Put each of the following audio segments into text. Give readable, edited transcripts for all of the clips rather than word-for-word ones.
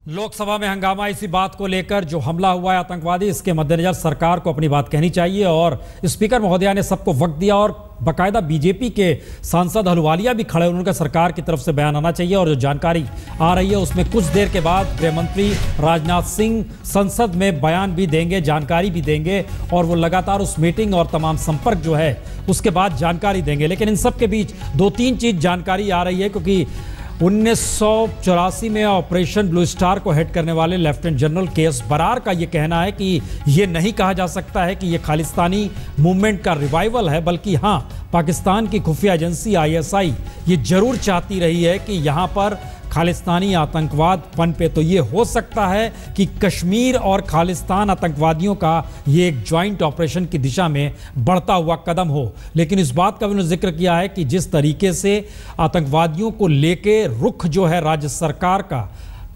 लोकसभा में हंगामा इसी बात को लेकर जो हमला हुआ है आतंकवादी, इसके मद्देनजर सरकार को अपनी बात कहनी चाहिए और स्पीकर महोदया ने सबको वक्त दिया और बाकायदा बीजेपी के सांसद अहलुवालिया भी खड़े, उनका सरकार की तरफ से बयान आना चाहिए। और जो जानकारी आ रही है उसमें कुछ देर के बाद गृह मंत्री राजनाथ सिंह संसद में बयान भी देंगे, जानकारी भी देंगे और वो लगातार उस मीटिंग और तमाम संपर्क जो है उसके बाद जानकारी देंगे। लेकिन इन सब के बीच दो तीन चीज जानकारी आ रही है, क्योंकि 1984 में ऑपरेशन ब्लू स्टार को हेड करने वाले लेफ्टिनेंट जनरल के.एस. बरार का यह कहना है कि यह नहीं कहा जा सकता है कि यह खालिस्तानी मूवमेंट का रिवाइवल है, बल्कि हां, पाकिस्तान की खुफिया एजेंसी ISI ये जरूर चाहती रही है कि यहां पर खालिस्तानी आतंकवाद पनपे। तो ये हो सकता है कि कश्मीर और खालिस्तान आतंकवादियों का ये एक ज्वाइंट ऑपरेशन की दिशा में बढ़ता हुआ कदम हो। लेकिन इस बात का भी उन्होंने जिक्र किया है कि जिस तरीके से आतंकवादियों को लेके रुख जो है राज्य सरकार का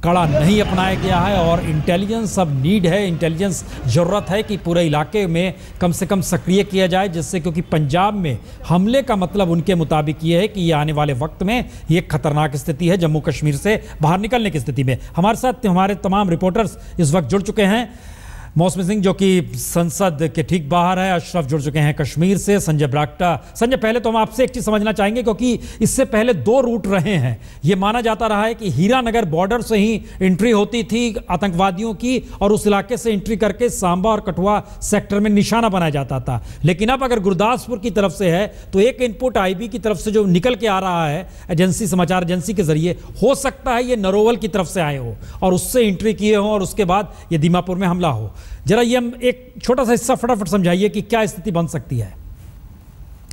कड़ा नहीं अपनाया गया है और इंटेलिजेंस अब नीड है, इंटेलिजेंस ज़रूरत है कि पूरे इलाके में कम से कम सक्रिय किया जाए, जिससे क्योंकि पंजाब में हमले का मतलब उनके मुताबिक ये है कि ये आने वाले वक्त में ये खतरनाक स्थिति है जम्मू कश्मीर से बाहर निकलने की स्थिति में। हमारे साथ हमारे तमाम रिपोर्टर्स इस वक्त जुड़ चुके हैं। मौसमी सिंह जो कि संसद के ठीक बाहर है, अशरफ जुड़ चुके हैं कश्मीर से, संजय बरागटा। संजय, पहले तो हम आपसे एक चीज समझना चाहेंगे, क्योंकि इससे पहले दो रूट रहे हैं। ये माना जाता रहा है कि हीरानगर बॉर्डर से ही एंट्री होती थी आतंकवादियों की और उस इलाके से एंट्री करके सांबा और कठुआ सेक्टर में निशाना बनाया जाता था। लेकिन अब अगर गुरदासपुर की तरफ से है तो एक इनपुट IB की तरफ से जो निकल के आ रहा है एजेंसी, समाचार एजेंसी के जरिए, हो सकता है ये नरोवल की तरफ से आए हो और उससे एंट्री किए हो और उसके बाद ये दीमापुर में हमला हो। जरा ये हम एक छोटा सा हिस्सा फटाफट समझाइए कि क्या स्थिति बन सकती है।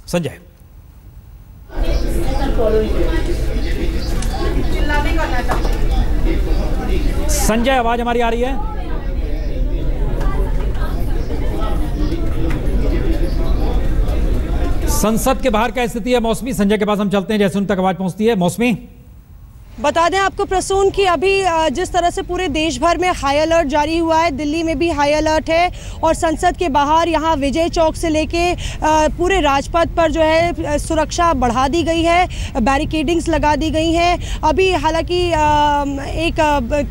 संजय। संजय, आवाज हमारी आ रही है? संसद के बाहर क्या स्थिति है मौसमी? संजय के पास हम चलते हैं, जैसे उन तक आवाज पहुंचती है। मौसमी, बता दें आपको प्रसून कि अभी जिस तरह से पूरे देश भर में हाई अलर्ट जारी हुआ है, दिल्ली में भी हाई अलर्ट है और संसद के बाहर यहाँ विजय चौक से लेके पूरे राजपथ पर जो है सुरक्षा बढ़ा दी गई है, बैरिकेडिंग्स लगा दी गई हैं। अभी हालांकि एक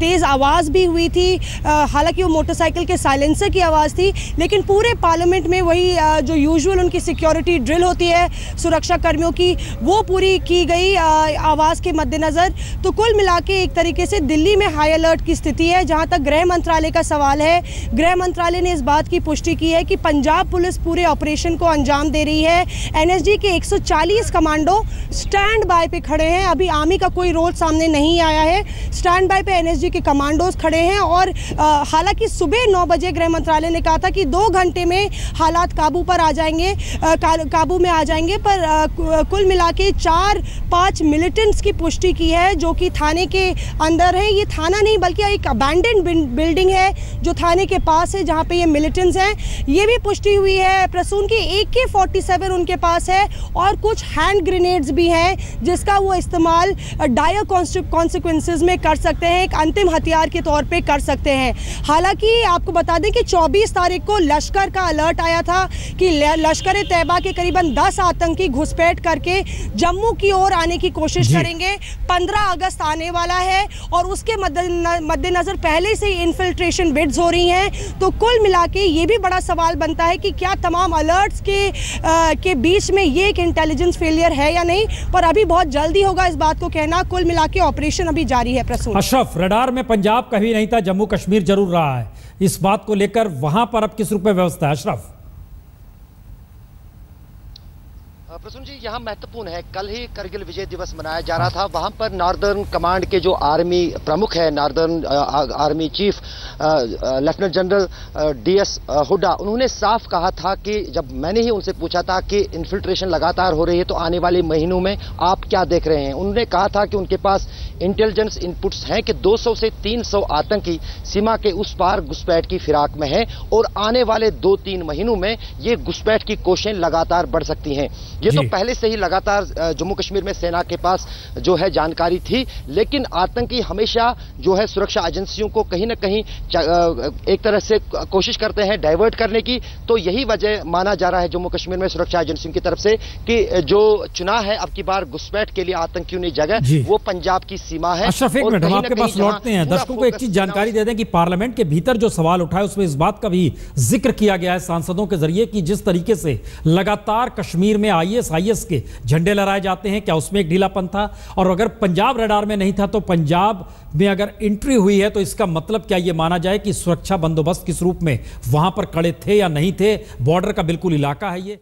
तेज़ आवाज़ भी हुई थी, हालांकि वो मोटरसाइकिल के साइलेंसर की आवाज़ थी, लेकिन पूरे पार्लियामेंट में वही जो यूजुअल उनकी सिक्योरिटी ड्रिल होती है सुरक्षा कर्मियों की, वो पूरी की गई आवाज़ के मद्देनज़र। तो कुल मिला के एक तरीके से दिल्ली में हाई अलर्ट की स्थिति है। जहां तक गृह मंत्रालय का सवाल है, गृह मंत्रालय ने इस बात की पुष्टि की है कि पंजाब पुलिस पूरे ऑपरेशन को अंजाम दे रही है। NSG के 140 कमांडो स्टैंड बाय पे खड़े हैं। अभी आर्मी का कोई रोल सामने नहीं आया है, स्टैंड बाय पे NSG के कमांडोज खड़े हैं। और हालांकि सुबह 9 बजे गृह मंत्रालय ने कहा था कि 2 घंटे में हालात काबू पर आ जाएंगे, काबू में आ जाएंगे, पर कुल मिला के 4-5 मिलिटेंट्स की पुष्टि की है जो कि थाने के अंदर है। ये थाना नहीं बल्कि एक अबैंडन्ड बिल्डिंग है जो थाने के पास है, जहां पे ये मिलिटेंट्स हैं। ये भी पुष्टि हुई है प्रसून की AK-47 उनके पास है और कुछ हैंड ग्रेनेड्स भी हैं जिसका वो इस्तेमाल डायर कॉन्सिक्वेंसेस में कर सकते हैं, एक अंतिम हथियार के तौर पे कर सकते हैं। हालांकि आपको बता दें कि 24 तारीख को लश्कर का अलर्ट आया था कि लश्कर ए तैयबा के करीबन 10 आतंकी घुसपैठ करके जम्मू की ओर आने की कोशिश करेंगे। 15 अगस्त आने वाला है और उसके मद्देनजर पहले से ही इन्फिल्ट्रेशन बिड्स हो रही हैं। तो कुल मिला के ये भी बड़ा सवाल बनता है कि क्या तमाम अलर्ट्स के बीच में ये एक इंटेलिजेंस फेलियर है या नहीं, पर अभी बहुत जल्दी होगा इस बात को कहना। कुल मिला के ऑपरेशन अभी जारी है। प्रसून। अशरफ, रडार में पंजाब कभी नहीं था, जम्मू कश्मीर जरूर रहा है। इस बात को लेकर वहां पर अब किस रूप में व्यवस्था है? अशरफ। प्रसून जी, यहाँ महत्वपूर्ण है, कल ही करगिल विजय दिवस मनाया जा रहा था। वहाँ पर नॉर्दर्न कमांड के जो आर्मी प्रमुख है, northern army chief lieutenant general DS Hooda, उन्होंने साफ कहा था कि जब मैंने ही उनसे पूछा था कि इन्फिल्ट्रेशन लगातार हो रही है तो आने वाले महीनों में आप क्या देख रहे हैं, उन्होंने कहा था कि उनके पास इंटेलिजेंस इनपुट्स हैं कि 200 से 300 आतंकी सीमा के उस पार घुसपैठ की फिराक में हैं और आने वाले 2-3 महीनों में ये घुसपैठ की कोशिशें लगातार बढ़ सकती हैं। ये तो पहले से ही लगातार जम्मू कश्मीर में सेना के पास जो है जानकारी थी, लेकिन आतंकी हमेशा जो है सुरक्षा एजेंसियों को कहीं ना कहीं एक तरह से कोशिश करते हैं डाइवर्ट करने की। तो यही वजह माना जा रहा है जम्मू कश्मीर में सुरक्षा एजेंसियों की तरफ से कि जो चुनाव है अब की बार घुसपैठ के लिए आतंकियों ने जगह वो पंजाब की सीमा है। अशरफ, एक मिनट हम आपके पास लौटते हैं। दर्शकों को एक चीज जानकारी दे दें कि पार्लियामेंट के भीतर जो सवाल उठाए उसमें इस बात का भी जिक्र किया गया है सांसदों के जरिए कि जिस तरीके से लगातार कश्मीर में आईएसआईएस के झंडे लहराए जाते हैं, क्या उसमें एक ढीलापन था? और अगर पंजाब रडार में नहीं था तो पंजाब में अगर एंट्री हुई है तो इसका मतलब क्या यह माना जाए कि सुरक्षा बंदोबस्त किस रूप में वहां पर खड़े थे या नहीं थे? बॉर्डर का बिल्कुल इलाका है ये।